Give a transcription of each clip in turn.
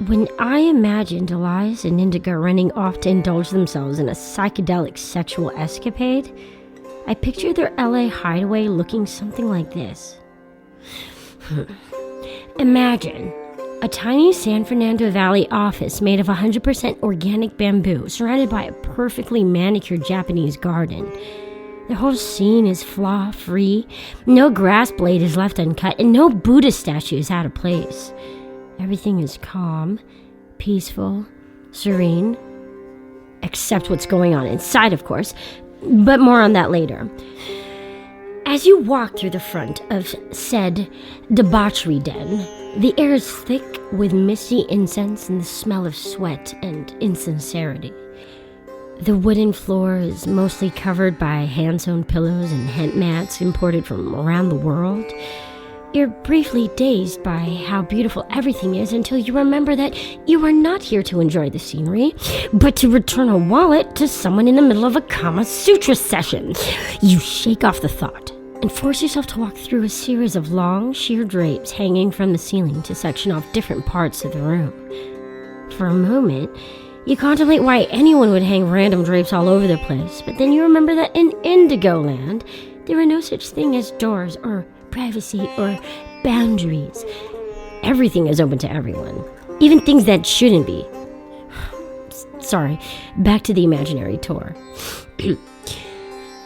When I imagined Elias and Indigo running off to indulge themselves in a psychedelic sexual escapade, I pictured their LA hideaway looking something like this. Imagine a tiny San Fernando Valley office made of 100% organic bamboo, surrounded by a perfectly manicured Japanese garden. The whole scene is flaw-free, no grass blade is left uncut, and no Buddha statue is out of place. Everything is calm, peaceful, serene, except what's going on inside, of course, but more on that later. As you walk through the front of said debauchery den, the air is thick with misty incense and the smell of sweat and insincerity. The wooden floor is mostly covered by hand-sewn pillows and hemp mats imported from around the world. You're briefly dazed by how beautiful everything is until you remember that you are not here to enjoy the scenery, but to return a wallet to someone in the middle of a Kama Sutra session. You shake off the thought and force yourself to walk through a series of long, sheer drapes hanging from the ceiling to section off different parts of the room. For a moment, you contemplate why anyone would hang random drapes all over the place, but then you remember that in Indigo Land, there are no such thing as doors or privacy or boundaries. Everything is open to everyone, even things that shouldn't be. Sorry, back to the imaginary tour.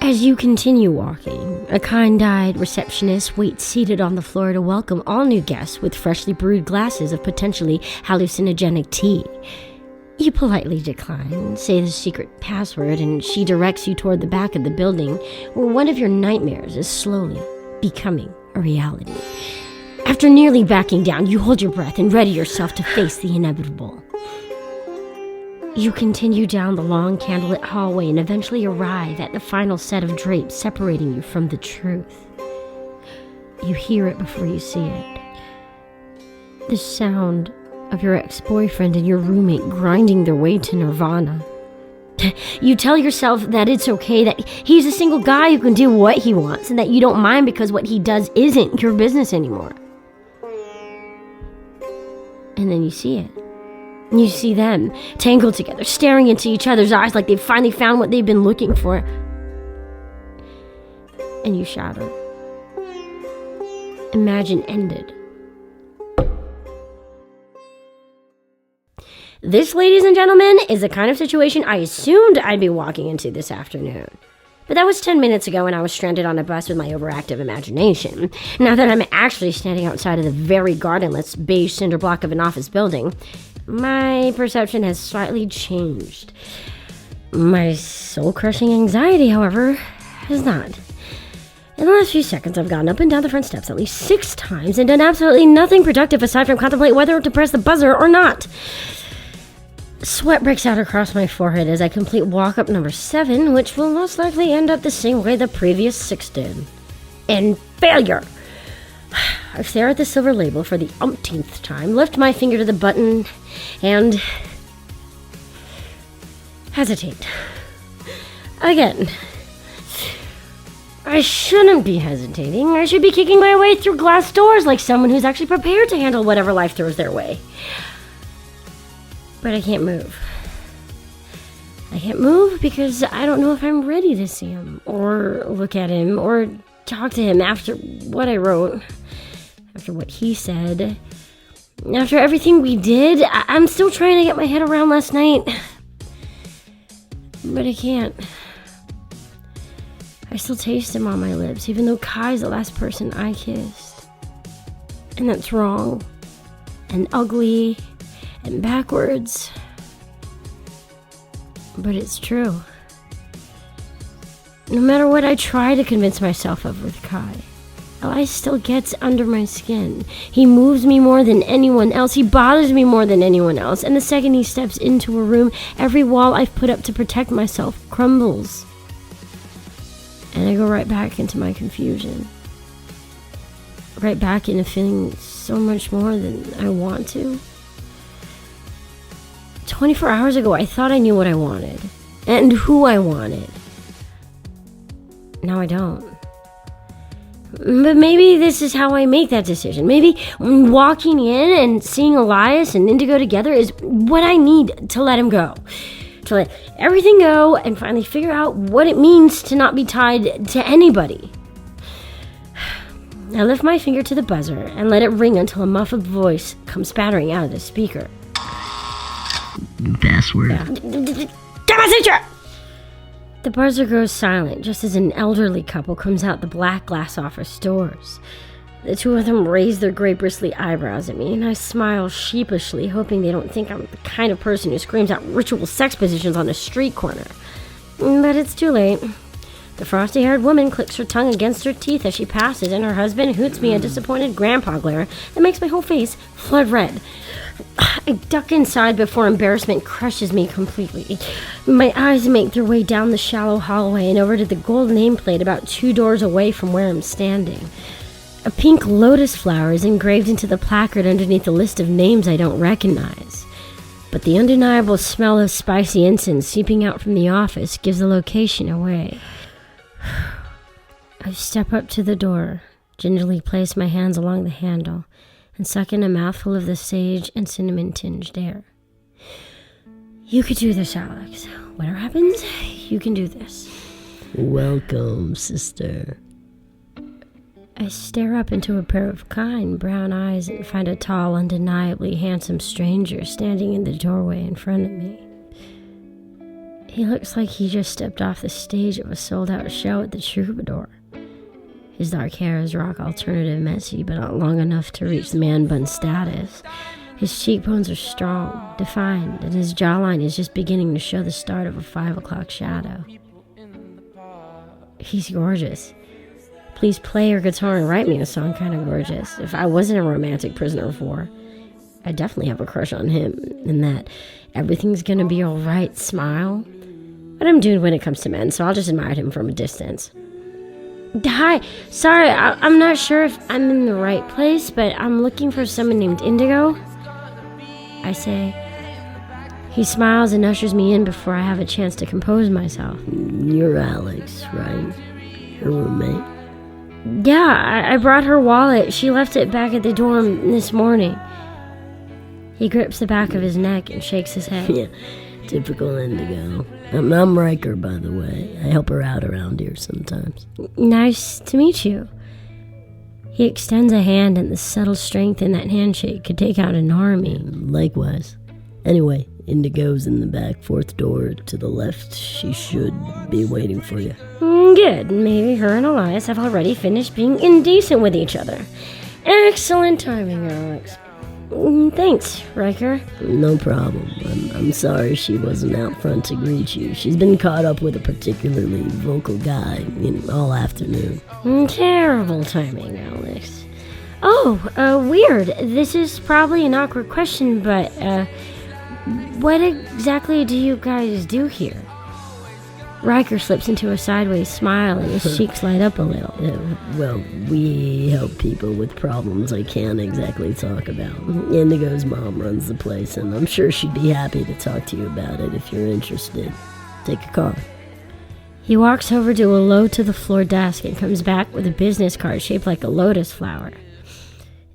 As you continue walking, a kind-eyed receptionist waits seated on the floor to welcome all new guests with freshly brewed glasses of potentially hallucinogenic tea. You politely decline, say the secret password, and she directs you toward the back of the building where one of your nightmares is slowly becoming a reality. After nearly backing down, you hold your breath and ready yourself to face the inevitable. You continue down the long candlelit hallway and eventually arrive at the final set of drapes separating you from the truth. You hear it before you see it. The sound of your ex-boyfriend and your roommate grinding their way to nirvana. You tell yourself that it's okay, that he's a single guy who can do what he wants, and that you don't mind because what he does isn't your business anymore. And then you see it. You see them, tangled together, staring into each other's eyes like they've finally found what they've been looking for. And you shatter. Imagine ended. This, ladies and gentlemen, is the kind of situation I assumed I'd be walking into this afternoon. But that was 10 minutes ago when I was stranded on a bus with my overactive imagination. Now that I'm actually standing outside of the very gardenless beige cinder block of an office building, my perception has slightly changed. My soul-crushing anxiety, however, has not. In the last few seconds, I've gone up and down the front steps at least 6 times and done absolutely nothing productive aside from contemplate whether to press the buzzer or not. Sweat breaks out across my forehead as I complete walk-up number 7, which will most likely end up the same way the previous 6 did. In failure! I stare at the silver label for the umpteenth time, lift my finger to the button, and hesitate. Again. I shouldn't be hesitating. I should be kicking my way through glass doors like someone who's actually prepared to handle whatever life throws their way. But I can't move. I can't move because I don't know if I'm ready to see him, or look at him, or talk to him after what I wrote, after what he said, after everything we did. I'm still trying to get my head around last night, but I can't. I still taste him on my lips, even though Kai's the last person I kissed. And that's wrong, and ugly, and backwards. But it's true. No matter what I try to convince myself of with Kai, Elias still gets under my skin. He moves me more than anyone else. He bothers me more than anyone else. And the second he steps into a room, every wall I've put up to protect myself crumbles. And I go right back into my confusion. Right back into feeling so much more than I want to. 24 hours ago, I thought I knew what I wanted and who I wanted. Now I don't. But maybe this is how I make that decision. Maybe walking in and seeing Elias and Indigo together is what I need to let him go. To let everything go and finally figure out what it means to not be tied to anybody. I lift my finger to the buzzer and let it ring until a muffled voice comes spattering out of the speaker. Password. Get my signature! The buzzer goes silent just as an elderly couple comes out the black glass office doors. The two of them raise their gray bristly eyebrows at me, and I smile sheepishly, hoping they don't think I'm the kind of person who screams out ritual sex positions on a street corner. But it's too late. The frosty-haired woman clicks her tongue against her teeth as she passes, and her husband hoots me a disappointed grandpa glare that makes my whole face flood red. I duck inside before embarrassment crushes me completely. My eyes make their way down the shallow hallway and over to the gold nameplate about 2 doors away from where I'm standing. A pink lotus flower is engraved into the placard underneath a list of names I don't recognize. But the undeniable smell of spicy incense seeping out from the office gives the location away. I step up to the door, gingerly place my hands along the handle, and suck in a mouthful of the sage and cinnamon-tinged air. You could do this, Alex. Whatever happens, you can do this. Welcome, sister. I stare up into a pair of kind brown eyes and find a tall, undeniably handsome stranger standing in the doorway in front of me. He looks like he just stepped off the stage of a sold-out show at the Troubadour. His dark hair is rock alternative messy, but not long enough to reach the man bun status. His cheekbones are strong, defined, and his jawline is just beginning to show the start of a 5 o'clock shadow. He's gorgeous. Please play your guitar and write me a song kind of gorgeous. If I wasn't a romantic prisoner of war, I definitely have a crush on him, and that everything's gonna be alright smile. But I'm doomed when it comes to men, so I'll just admire him from a distance. Hi, sorry, I'm not sure if I'm in the right place, but I'm looking for someone named Indigo, I say. He smiles and ushers me in before I have a chance to compose myself. You're Alex, right? Her roommate? Yeah, I brought her wallet. She left it back at the dorm this morning. He grips the back of his neck and shakes his head. Yeah, typical Indigo. I'm Riker, by the way. I help her out around here sometimes. Nice to meet you. He extends a hand, and the subtle strength in that handshake could take out an army. Likewise. Anyway, Indigo's in the back, 4th door to the left. She should be waiting for you. Good. Maybe her and Elias have already finished being indecent with each other. Excellent timing, Alex. Thanks, Riker. No problem. I'm sorry she wasn't out front to greet you. She's been caught up with a particularly vocal guy all afternoon. Terrible timing, Alex. Oh, weird. This is probably an awkward question, but, what exactly do you guys do here? Riker slips into a sideways smile and his cheeks light up a little. Well, we help people with problems I can't exactly talk about. Indigo's mom runs the place, and I'm sure she'd be happy to talk to you about it if you're interested. Take a card. He walks over to a low-to-the-floor desk and comes back with a business card shaped like a lotus flower.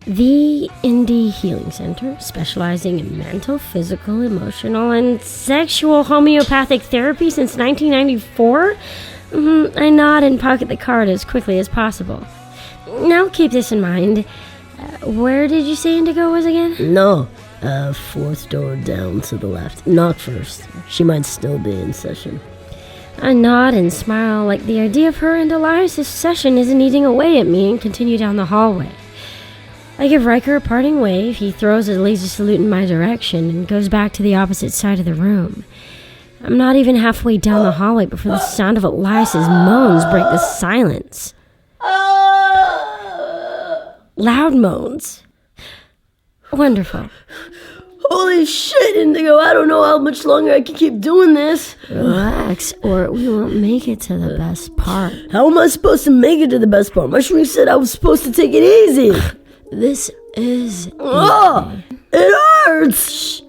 The Indie Healing Center, specializing in mental, physical, emotional, and sexual homeopathic therapy since 1994? I nod and pocket the card as quickly as possible. Now keep this in mind. Where did you say Indigo was again? No, 4th door down to the left. Knock first. She might still be in session. I nod and smile like the idea of her and Elias' session isn't eating away at me and continue down the hallway. I give Riker a parting wave. He throws a lazy salute in my direction and goes back to the opposite side of the room. I'm not even halfway down the hallway before the sound of Elias's moans break the silence. Loud moans. Wonderful. Holy shit, Indigo, I don't know how much longer I can keep doing this. Relax, or we won't make it to the best part. How am I supposed to make it to the best part? My shrink said I was supposed to take it easy. This is Oh, it hurts! Shh.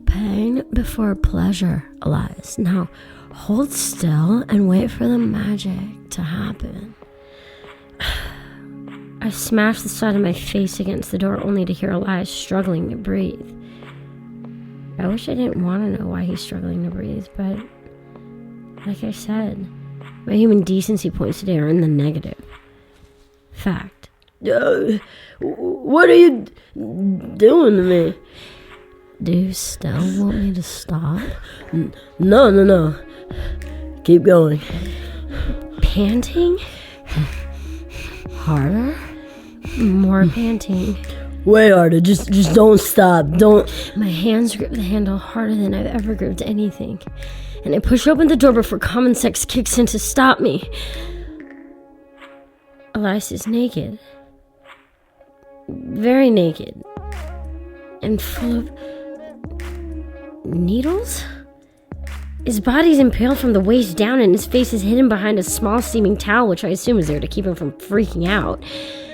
Pain before pleasure, Elias. Now, hold still and wait for the magic to happen. I smashed the side of my face against the door only to hear Elias struggling to breathe. I wish I didn't want to know why he's struggling to breathe, but like I said, my human decency points today are in the negative. Fact. What are you doing to me? Do you still want me to stop? No. Keep going. Panting? Harder? More panting. Way harder. Just don't stop. Don't. My hands grip the handle harder than I've ever gripped anything. And I push open the door before common sense kicks in to stop me. Elias is naked. Very naked. And full of needles? His body's impaled from the waist down and his face is hidden behind a small steaming towel, which I assume is there to keep him from freaking out.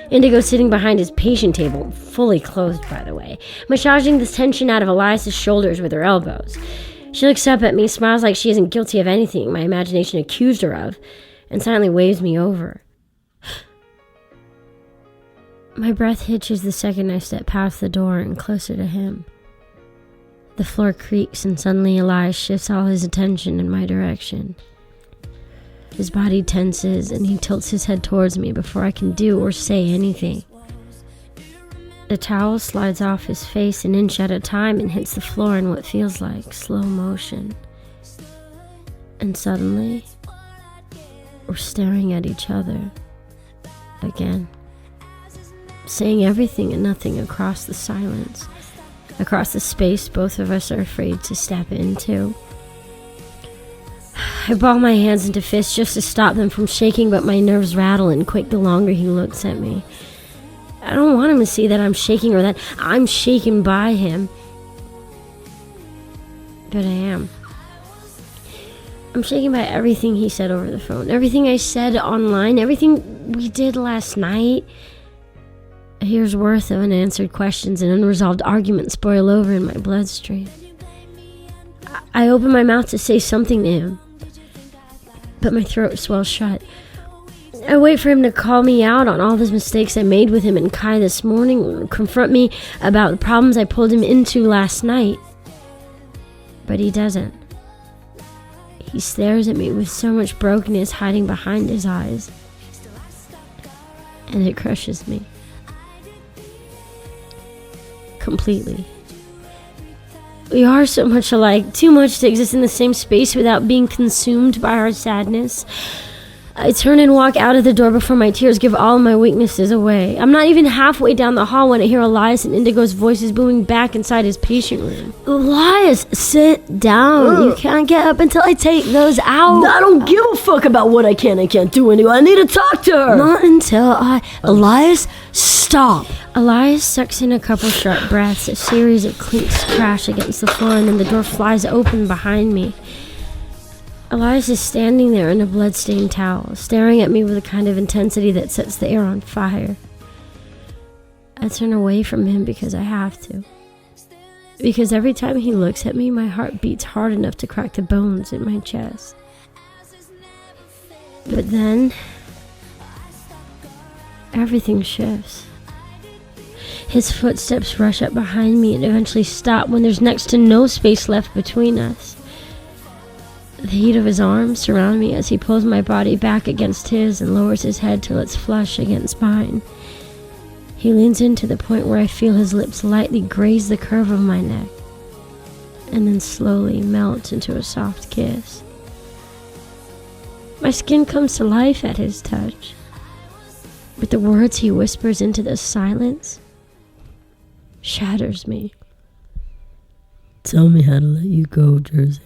Indigo sitting behind his patient table, fully clothed by the way, massaging the tension out of Elias' shoulders with her elbows. She looks up at me, smiles like she isn't guilty of anything my imagination accused her of, and silently waves me over. My breath hitches the second I step past the door and closer to him. The floor creaks and suddenly Elias shifts all his attention in my direction. His body tenses and he tilts his head towards me before I can do or say anything. The towel slides off his face an inch at a time and hits the floor in what feels like slow motion. And suddenly, we're staring at each other again, saying everything and nothing across the silence, across the space both of us are afraid to step into. I ball my hands into fists just to stop them from shaking, but my nerves rattle and quake the longer he looks at me. I don't want him to see that I'm shaking or that I'm shaken by him. But I am. I'm shaken by everything he said over the phone, everything I said online, everything we did last night. A year's worth of unanswered questions and unresolved arguments boil over in my bloodstream. I open my mouth to say something to him, but my throat swells shut. I wait for him to call me out on all the mistakes I made with him and Kai this morning, or confront me about the problems I pulled him into last night. But he doesn't. He stares at me with so much brokenness hiding behind his eyes, and it crushes me. Completely. We are so much alike, too much to exist in the same space without being consumed by our sadness. I turn and walk out of the door before my tears give all my weaknesses away. I'm not even halfway down the hall when I hear Elias and Indigo's voices booming back inside his patient room. Elias, sit down. You can't get up until I take those out. I don't give a fuck about what I can and can't do anyway. I need to talk to her. Not until Elias, stop. Elias sucks in a couple sharp breaths. A series of clinks crash against the floor and then the door flies open behind me. Elias is standing there in a blood-stained towel, staring at me with a kind of intensity that sets the air on fire. I turn away from him because I have to. Because every time he looks at me, my heart beats hard enough to crack the bones in my chest. But then, everything shifts. His footsteps rush up behind me and eventually stop when there's next to no space left between us. The heat of his arms surround me as he pulls my body back against his and lowers his head till it's flush against mine. He leans in to the point where I feel his lips lightly graze the curve of my neck, and then slowly melt into a soft kiss. My skin comes to life at his touch. But the words he whispers into the silence shatters me. Tell me how to let you go, Jersey.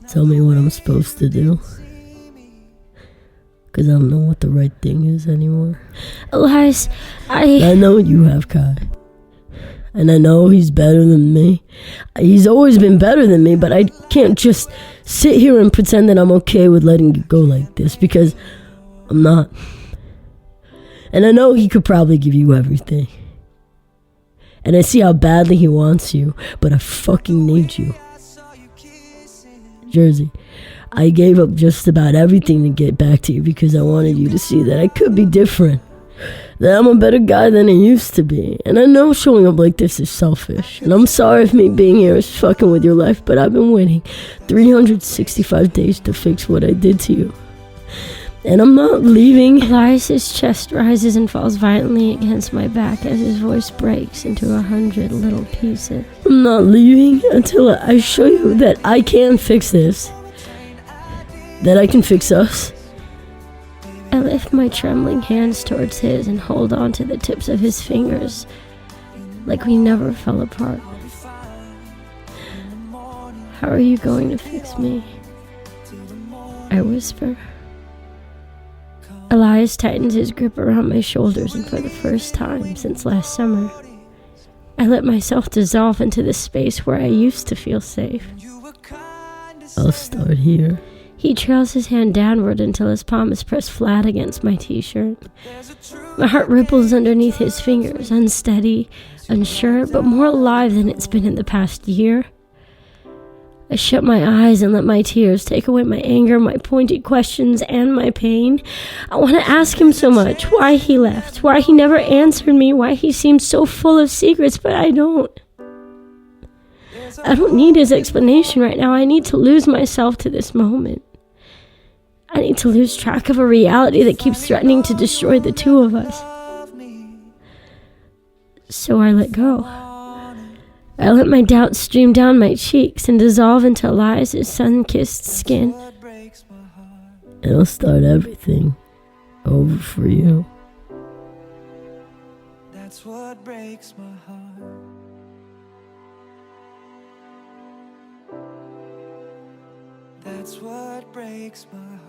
Tell me what I'm supposed to do. Because I don't know what the right thing is anymore. Elias, I know you have Kai. And I know he's better than me. He's always been better than me, but I can't just sit here and pretend that I'm okay with letting you go like this, because I'm not. And I know he could probably give you everything. And I see how badly he wants you, but I fucking need you. Jersey. I gave up just about everything to get back to you because I wanted you to see that I could be different. That I'm a better guy than I used to be. And I know showing up like this is selfish. And I'm sorry if me being here is fucking with your life, but I've been waiting 365 days to fix what I did to you. And I'm not leaving. Elias's chest rises and falls violently against my back as his voice breaks into 100 little pieces. I'm not leaving until I show you that I can fix this. That I can fix us. I lift my trembling hands towards his and hold on to the tips of his fingers like we never fell apart. How are you going to fix me? I whisper. Elias tightens his grip around my shoulders, and for the first time since last summer, I let myself dissolve into the space where I used to feel safe. I'll start here. He trails his hand downward until his palm is pressed flat against my t-shirt. My heart ripples underneath his fingers, unsteady, unsure, but more alive than it's been in the past year. I shut my eyes and let my tears take away my anger, my pointed questions, and my pain. I want to ask him so much, why he left, why he never answered me, why he seemed so full of secrets, but I don't. I don't need his explanation right now. I need to lose myself to this moment. I need to lose track of a reality that keeps threatening to destroy the two of us. So I let go. I let my doubts stream down my cheeks and dissolve into Elias's sun-kissed skin. And I'll start everything over for you. That's what breaks my heart. That's what breaks my heart.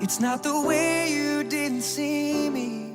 It's not the way you didn't see me.